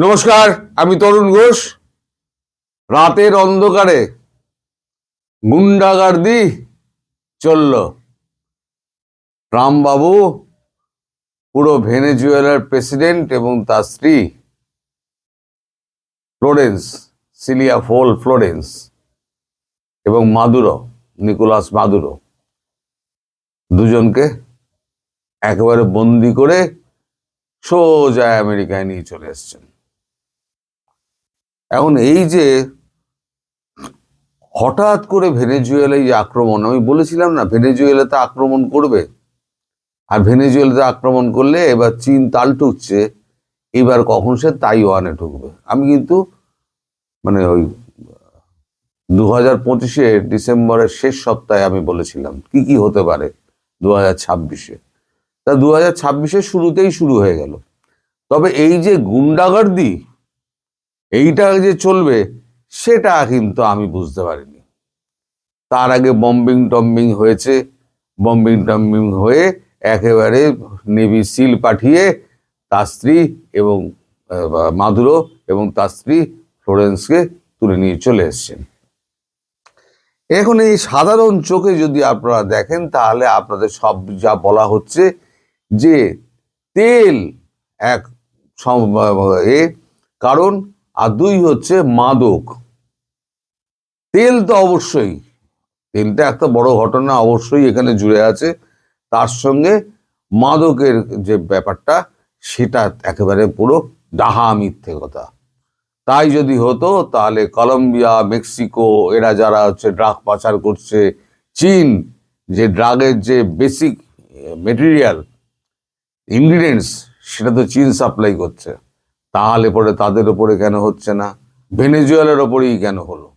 নমস্কার, আমি তরুণ ঘোষ। রাতের অন্ধকারে গুন্ডাগার্দি চলল। ট্রাম্প বাবু পুরো ভেনেজুয়েলার প্রেসিডেন্ট এবং তার স্ত্রী ফ্লোরেন্স, সিলিয়া ফ্লোরেন্স এবং নিকোলাস মাদুরো দুজনকে একেবারে বন্দি করে সোজা আমেরিকায় নিয়ে চলে এসছেন। এখন এই যে হঠাৎ করে ভেনেজুয়েলায় যে আক্রমণ, আমি বলেছিলাম না ভেনেজুয়েলাতে আক্রমণ করবে, আর ভেনেজুয়েলাতে আক্রমণ করলে এবার চীন তাল ঠুকছে, এবার কখন সে তাইওয়ানে ঢুকবে। আমি কিন্তু মানে ওই 2025 ডিসেম্বরের শেষ সপ্তাহে আমি বলেছিলাম কি কি হতে পারে 2026-এ। তা 2026-এর শুরুতেই শুরু হয়ে গেল। তবে এই যে গুন্ডাগার্দি এইটা যে চলবে সেটা কিন্তু আমি বুঝতে পারিনি। তার আগে বম্বিং হয়েছে, বম্বিং হয়ে একেবারে নেভি সিল পাঠিয়ে তার স্ত্রী এবং মাদুরো এবং তার স্ত্রী ফ্লোরেন্সকে তুলে নিয়ে চলে এসছেন। এখন এই সাধারণ চোখে যদি আপনারা দেখেন তাহলে আপনাদের সব যা বলা হচ্ছে যে তেল এক কারণ, আর দুই হচ্ছে মাদক। তেল তো অবশ্যই, তেলটা একটা বড় ঘটনা অবশ্যই এখানে জুড়ে আছে, তার সঙ্গে মাদকের যে ব্যাপারটা সেটা একেবারে পুরো ডাহা মিথ্যে কথা। তাই যদি হতো তাহলে কলম্বিয়া, মেক্সিকো এরা যারা হচ্ছে ড্রাগ পাচার করছে, চীন যে ড্রাগের যে বেসিক মেটেরিয়াল ইনগ্রিডিয়েন্টস সেটা তো চীন সাপ্লাই করছে, তাহলে পরে তাদের ওপরে কেন হচ্ছে না, ভেনেজুয়েলার ওপরেই কেন হলো?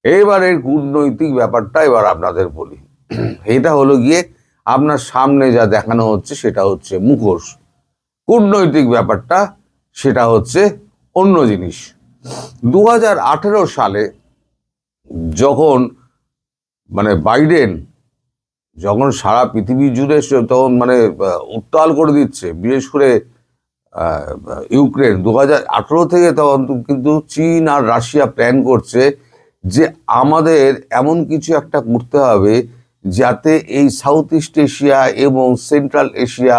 এবার এর কূটনৈতিক ব্যাপারটা এবার আপনাদের বলি। এটা হলো গিয়ে আপনার সামনে যা দেখানো হচ্ছে সেটা হচ্ছে মুখোশ, কূটনৈতিক ব্যাপারটা সেটা হচ্ছে অন্য জিনিস। 2018 সালে যখন বাইডেন যখন সারা পৃথিবী জুড়ে তখন উত্তাল করে দিচ্ছে, বিশেষ করে ইউক্রেন, 2018 থেকে তখন কিন্তু চীন আর রাশিয়া প্ল্যান করছে যে আমাদের এমন কিছু একটা করতে হবে যাতে এই সাউথ ইস্ট এশিয়া এবং সেন্ট্রাল এশিয়া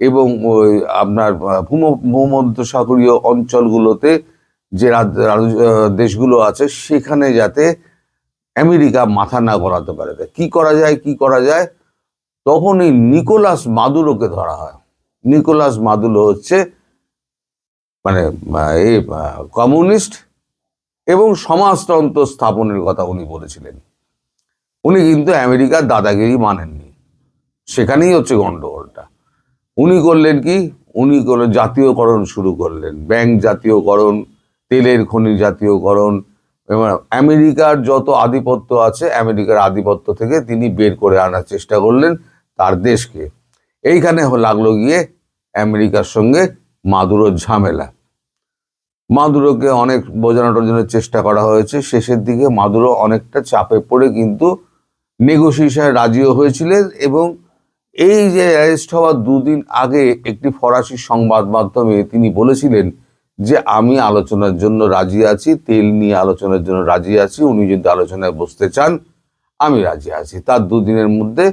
এবং আপনার ভূমধ্যসাগরীয় অঞ্চলগুলোতে যে দেশগুলো আছে সেখানে যাতে আমেরিকা মাথা না গলাতে পারে। কি করা যায় তখন এই নিকোলাস মাদুরোকে ধরা হয়। নিকোলাস মাদুরো হচ্ছে কমিউনিস্ট এবং সমাজতন্ত্র স্থাপনের কথা উনি বলেছিলেন। উনি কিন্তু আমেরিকার দাদাগিরি মানেননি, সেখানেই হচ্ছে গন্ডগোলটা। উনি করলেন কি, উনি জাতীয়করণ শুরু করলেন, ব্যাংক জাতীয়করণ, তেলের খনি জাতীয়করণ, এবং আমেরিকার যত আধিপত্য আছে আমেরিকার আধিপত্য থেকে তিনি বের করে আনার চেষ্টা করলেন তার দেশকে। এইখানে লাগলো গিয়ে আমেরিকার সঙ্গে মাদুরোর ঝামেলা। মাদুরোকে অনেক বোঝানোর চেষ্টা করা হয়েছে, শেষের দিকে মাদুরো অনেকটা চাপে পড়ে কিন্তু নেগোসিয়েশনে রাজিও হয়েছিলেন। এবং এই যে অ্যারেস্ট হওয়ার দুদিন আগে একটি ফরাসি সংবাদ মাধ্যমে তিনি বলেছিলেন যে আমি আলোচনার জন্য রাজি আছি, তেল নিয়ে আলোচনার জন্য রাজি আছি, উনি যদি আলোচনায় বসতে চান আমি রাজি আছি। তার দুদিনের মধ্যে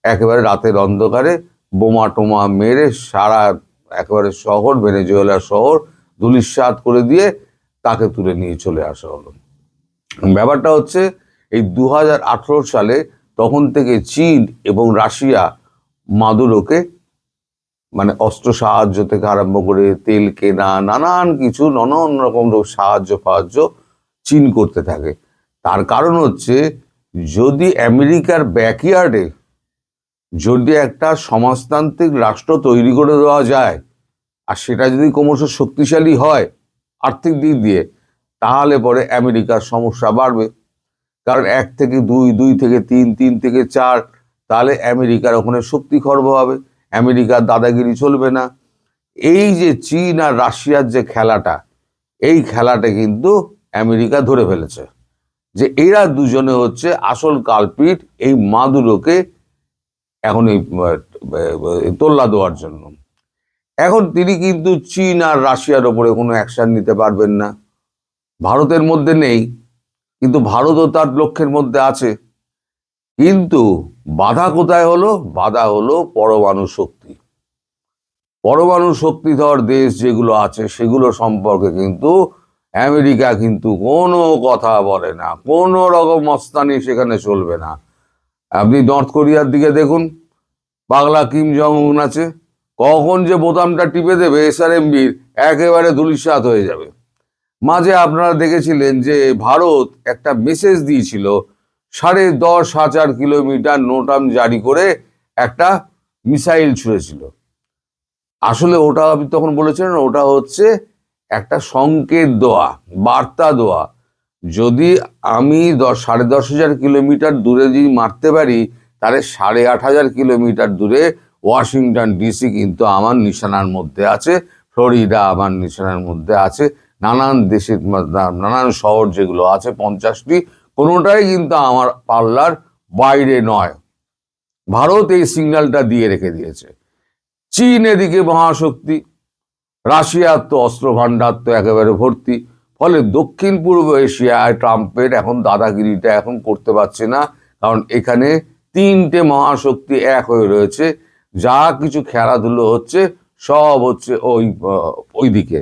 একেবারে রাতের অন্ধকারে বোমা টোমা মেরে সারা একেবারে শহর, ভেনেজুয়েলার শহর ধূলিসাৎ করে দিয়ে তাকে তুলে নিয়ে চলে আসা হলো। ব্যাপারটা হচ্ছে এই 2018 সালে তখন থেকে চীন এবং রাশিয়া মাদুরোকে অস্ত্র সাহায্য থেকে আরম্ভ করে তেল কেনা, নানান রকম সাহায্য চীন করতে থাকে। তার কারণ হচ্ছে যদি আমেরিকার ব্যাকইয়ার্ডে যদি একটা সমাজতান্ত্রিক রাষ্ট্র তৈরি করে দেওয়া যায় আর সেটা যদি ক্রমশ শক্তিশালী হয় আর্থিক দিক দিয়ে, তাহলে পরে আমেরিকার সমস্যা বাড়বে। কারণ 1 থেকে 2, 2 থেকে 3, 3 থেকে 4, তাহলে আমেরিকার ওখানে শক্তি খর্ব হবে, আমেরিকার দাদাগিরি চলবে না। এই যে চীন আর রাশিয়ার যে খেলাটা, এই খেলাটা কিন্তু আমেরিকা ধরে ফেলেছে যে এরা দুজনে হচ্ছে আসল কালপিট এই মাদুরোকে এখন এই তোল্লা দেওয়ার জন্য। এখন তিনি কিন্তু চীন আর রাশিয়ার ওপরে কোনো অ্যাকশন নিতে পারবেন না। ভারতের মধ্যে নেই, কিন্তু ভারতও তার লক্ষ্যের মধ্যে আছে। কিন্তু বাধা কোথায় হলো? বাধা হলো পরমাণু শক্তি। পরমাণু শক্তিধর দেশ যেগুলো আছে সেগুলো সম্পর্কে কিন্তু আমেরিকা কিন্তু কোনো কথা বলে না, কোনো রকম মস্তানি সেখানে চলবে না। আপনি নর্থ কোরিয়ার দিকে দেখুন, পাগলা কিম জং উন আছে, কখন যে বোতামটা টিপে দেবে এসআরএমবির, একেবারে ধূলিসাৎ হয়ে যাবে। মাঝে আপনারা দেখেছিলেন যে ভারত একটা মেসেজ দিয়েছিল, 10,500 কিলোমিটার নোটাম জারি করে একটা মিসাইল ছুঁড়েছিল। আসলে ওটা আপনি তখন বলেছিলেন ওটা হচ্ছে একটা সংকেত দেওয়া, বার্তা দেওয়া। যদি আমি 10,500 কিলোমিটার দূরে যদি মারতে পারি, তাহলে 8,500 কিলোমিটার দূরে ওয়াশিংটন ডিসি কিন্তু আমার নিশানার মধ্যে আছে, ফ্লোরিডা আমার নিশানার মধ্যে আছে, নানান দেশের নানান শহর যেগুলো আছে 50টি, কোনোটাই কিন্তু আমার পাল্লার বাইরে নয়। ভারত এই সিগন্যালটা দিয়ে রেখে দিয়েছে। চীন এদিকে মহাশক্তি, রাশিয়ার তো অস্ত্র ভাণ্ডার তো একেবারে ভর্তি। ফলে দক্ষিণ পূর্ব এশিয়ায় ট্রাম্পের এখন দাদাগিরিটা এখন করতে পারছে না, কারণ এখানে 3টে মহাশক্তি এক হয়ে রয়েছে। যা কিছু খেলাধুলো হচ্ছে সব হচ্ছে ওই দিকে।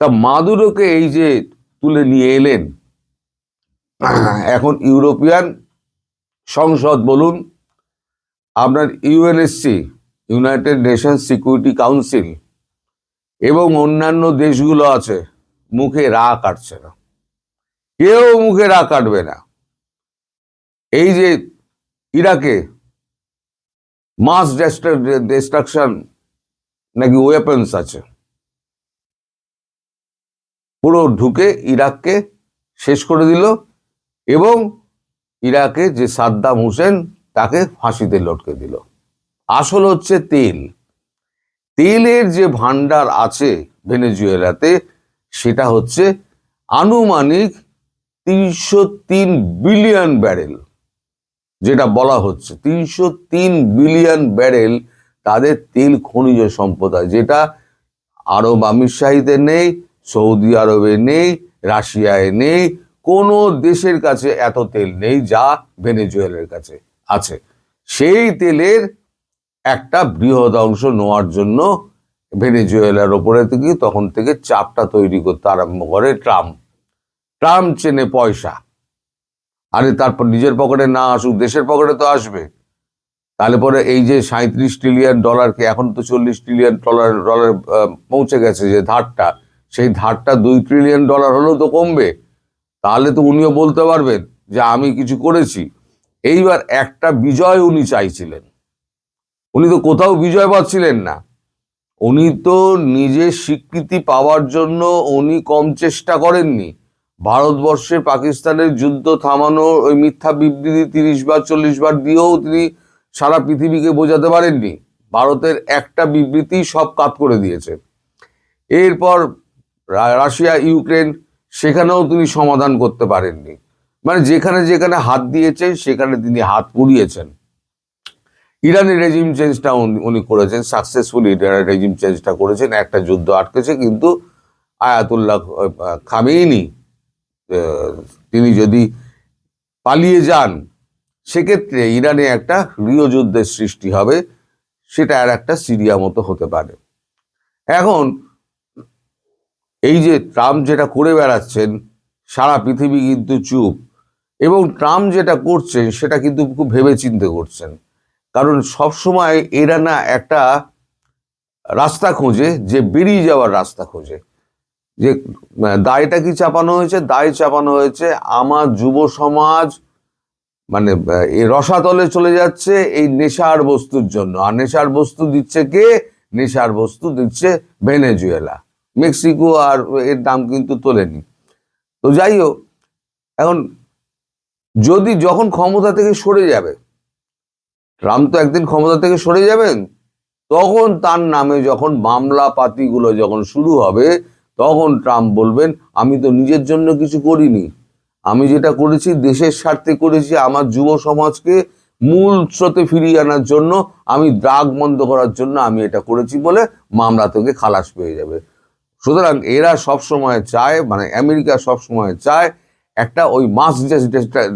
তা মাদুরোকে এই যে তুলে নিয়ে এলেন, এখন ইউরোপিয়ান সংসদ বলুন, আপনার UNSC, United Nations security council, এবং অন্যান্য দেশগুলো আছে, মুখে রা কাটছে না, কেউ মুখে রা কাটবে না। এই যে ইরাকে মাস ডিস্ট্রাকশন নাকি ওয়েপন্স আছে, পুরো ঢুকে ইরাককে শেষ করে দিল, এবং ইরাকে যে সাদ্দাম হোসেন তাকে ফাঁসিতে লটকে দিল। আসল হচ্ছে তেল, তেলের যে ভান্ডার আছে ভেনেজুয়েলাতে, সেটা হচ্ছে আনুমানিক 303 বিলিয়ন ব্যারেল। যেটা বলা হচ্ছে 303 বিলিয়ন ব্যারেল তাদের তেল খনিজ সম্পদ, যেটা আরব আমিরশাহিতে নেই, সৌদি আরবে নেই, রাশিয়ায় নেই, কোনো দেশের কাছে এত তেল নেই যা ভেনেজুয়েলার কাছে আছে। সেই তেলের একটা বৃহৎ অংশ নেওয়ার জন্য ভেনেজুয়েলার ওপরে থেকে তখন থেকে চাপটা তৈরি করতে আরম্ভ করে ট্রাম্প। ট্রাম্প চেনে পয়সা, আরে তারপর নিজের পকেটে না আসুক, দেশের পকেটে তো আসবে। তাহলে পরে এই যে 37 ট্রিলিয়ন ডলারকে এখন তো 40 ট্রিলিয়ন ডলার পৌঁছে গেছে যে ধারটা, সেই ধারটা 2 ট্রিলিয়ন ডলার হলেও তো কমবে। তাহলে তো উনিও বলতে পারবেন যে আমি কিছু করেছি। এইবার একটা বিজয় উনি চাইছিলেন, উনি তো কোথাও বিজয় পাচ্ছিলেন না। উনি তো নিজের স্বীকৃতি পাওয়ার জন্য উনি কম চেষ্টা করেননি। ভারতবর্ষে পাকিস্তানের যুদ্ধ থামানোর ওই মিথ্যা বিবৃতি 30 বার 40 বার দিয়েও তিনি সারা পৃথিবীকে বোঝাতে পারেননি। ভারতের একটা বিবৃতি সব কাত করে দিয়েছে। এরপর রাশিয়া ইউক্রেন, সেখানেও তিনি সমাধান করতে পারেননি। মানে যেখানে যেখানে হাত দিয়েছেন সেখানে তিনি হাত পুড়িয়েছেন। ইরানের রেজিম চেঞ্জটা উনি করেছেন, সাকসেসফুলি ইরানের রেজিম চেঞ্জটা করেছেন, একটা যুদ্ধ আটকেছে। কিন্তু আয়াতুল্লাহ খামেনি তিনি যদি পালিয়ে যান, সেক্ষেত্রে ইরানে একটা গৃহযুদ্ধের সৃষ্টি হবে, সেটা আর একটা সিরিয়া মতো হতে পারে। এখন এই যে ট্রাম্প যেটা করে বেড়াচ্ছেন, সারা পৃথিবী কিন্তু চুপ, এবং ট্রাম্প যেটা করছেন সেটা কিন্তু খুব ভেবেচিন্তে করছেন। কারণ সবসময় এরা না একটা রাস্তা খোঁজে, যে বেরিয়ে যাওয়ার রাস্তা খোঁজে। যে দায়টা কি চাপানো হয়েছে? দায় চাপানো হয়েছে আমার যুব সমাজ মানে এই রসাতলে চলে যাচ্ছে এই নেশার বস্তুর জন্য। আর নেশার বস্তু দিচ্ছে কে? নেশার বস্তু দিচ্ছে ভেনেজুয়েলা। মেক্সিকো আর এর দাম কিন্তু তোলেনি। তো যাই হোক, এখন যখন ক্ষমতা থেকে সরে যাবে, ট্রাম্প তো একদিন ক্ষমতা থেকে সরে যাবেন, তখন তার নামে যখন মামলা পাতিগুলো যখন শুরু হবে, তখন ট্রাম্প বলবেন আমি তো নিজের জন্য কিছু করিনি, আমি যেটা করেছি দেশের স্বার্থে করেছি, আমার যুব সমাজকে মূল স্রোতে ফিরিয়ে আনার জন্য, আমি ড্রাগ বন্ধ করার জন্য আমি এটা করেছি বলে মামলা থেকে খালাস পেয়ে যাবে। সুতরাং এরা সবসময় চায়, মানে আমেরিকা সবসময় চায় একটা ওই মাস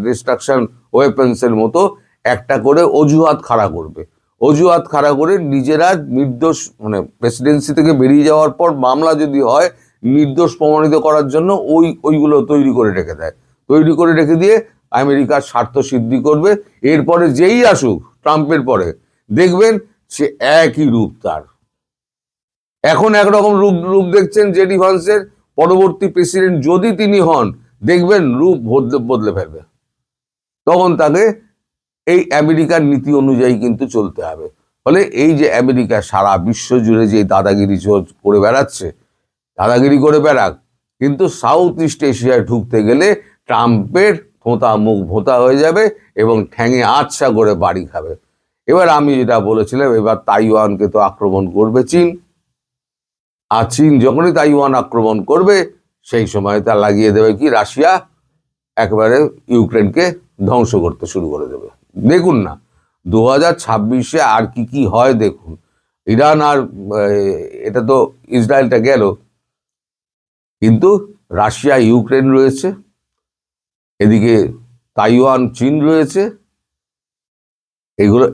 ডিস্ট্রাকশন ওয়েপন্সের মতো একটা করে অজুহাত খাড়া করবে। অজুহাত খাড়া করে নিজেরা নির্দোষ, মানে প্রেসিডেন্সি থেকে বেরিয়ে যাওয়ার পর মামলা যদি হয় নির্দোষ প্রমাণিত করার জন্য ওইগুলো তৈরি করে রেখে দেয়। তৈরি করে রেখে দিয়ে আমেরিকার স্বার্থ সিদ্ধি করবে। এরপরে যেই আসুক ট্রাম্পের পরে, দেখবেন সে একই রূপ তার। এখন একরকম রূপ দেখছেন জেডি ভান্সের, পরবর্তী প্রেসিডেন্ট যদি তিনি হন দেখবেন রূপ বদলে ফেলবে। তখন তাকে এই আমেরিকার নীতি অনুযায়ী কিন্তু চলতে হবে। ফলে এই যে আমেরিকা সারা বিশ্ব জুড়ে যে দাদাগিরি করে বেড়াচ্ছে, দাদাগিরি করে বেড়াক, কিন্তু সাউথ ইস্ট এশিয়ায় ঢুকতে গেলে ট্রাম্পের মুখ ভোঁতা হয়ে যাবে এবং ঠ্যাঙে আচ্ছা করে বাড়ি খাবে। এবার আমি যেটা বলেছিলাম, এবার তাইওয়ানকে তো আক্রমণ করবে চীন, আর চীন যখনই তাইওয়ান আক্রমণ করবে সেই সময় তা লাগিয়ে দেবে কি রাশিয়া, একেবারে ইউক্রেনকে ধ্বংস করতে শুরু করে দেবে। দেখুন না 2026-এ আর কি হয় দেখুন। ইরান আর এটা তো ইসরায়েলটা গেল, কিন্তু রাশিয়া ইউক্রেন রয়েছে, এদিকে তাইওয়ান চীন রয়েছে,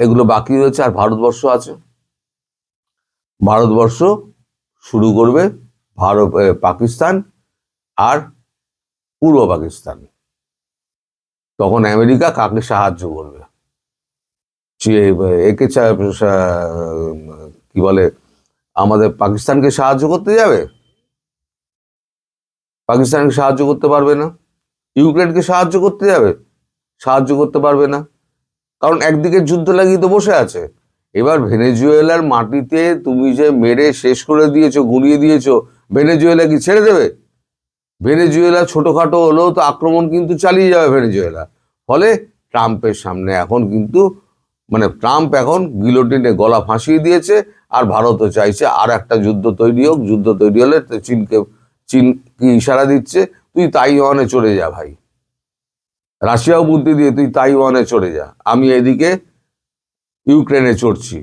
এগুলো বাকি রয়েছে। আর ভারতবর্ষ আছে। ভারতবর্ষ শুরু করবে পাকিস্তান আর পূর্ব পাকিস্তান। তখন আমেরিকা কাকে সাহায্য করবে? একে কি বলে, আমাদের পাকিস্তানকে সাহায্য করতে যাবে? পাকিস্তানকে সাহায্য করতে পারবে না। ইউক্রেনকে সাহায্য করতে যাবে? সাহায্য করতে পারবে না, কারণ একদিকে যুদ্ধ লাগিয়ে তো বসে আছে। এবার ভেনেজুয়েলার মাটিতে তুমি যে মেরে শেষ করে দিয়েছো, গুঁড়িয়ে দিয়েছো, ভেনেজুয়েলা কি ছেড়ে দেবে? ভেনেজুয়েলা ছোটখাটো হলেও তো আক্রমণ কিন্তু চালিয়ে যাবে ভেনেজুয়েলা। ফলে ট্রাম্পের সামনে এখন কিন্তু, মানে ট্রাম্প এখন গিলোটিনে গলা ফাঁসিয়ে দিয়েছে, আর ভারতও চাইছে আর একটা যুদ্ধ তৈরি হোক। যুদ্ধ তৈরি হলে চীন কি ইশারা দিচ্ছে, তুই তাইওয়ানে চলে যা ভাই। রাশিয়াও বুদ্ধি দিয়ে তুই তাইওয়ানে চলে যা, আমি এদিকে ইউক্রেনে চড়ছি।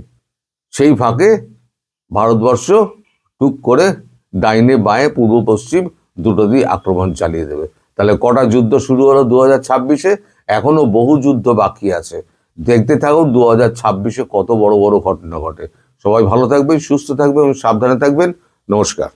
সেই ফাঁকে ভারতবর্ষ টুক করে ডাইনে বাঁয়ে পূর্ব পশ্চিম দুটো দিয়ে আক্রমণ চালিয়ে দেবে। তাহলে কটা যুদ্ধ শুরু হলো 2026-এ, এখনো বহু যুদ্ধ বাকি আছে। দেখতে থাকুন 2026-এ কত বড় বড় ঘটনা ঘটে। সবাই ভালো থাকবেন, সুস্থ থাকবেন এবং সাবধানে থাকবেন। নমস্কার।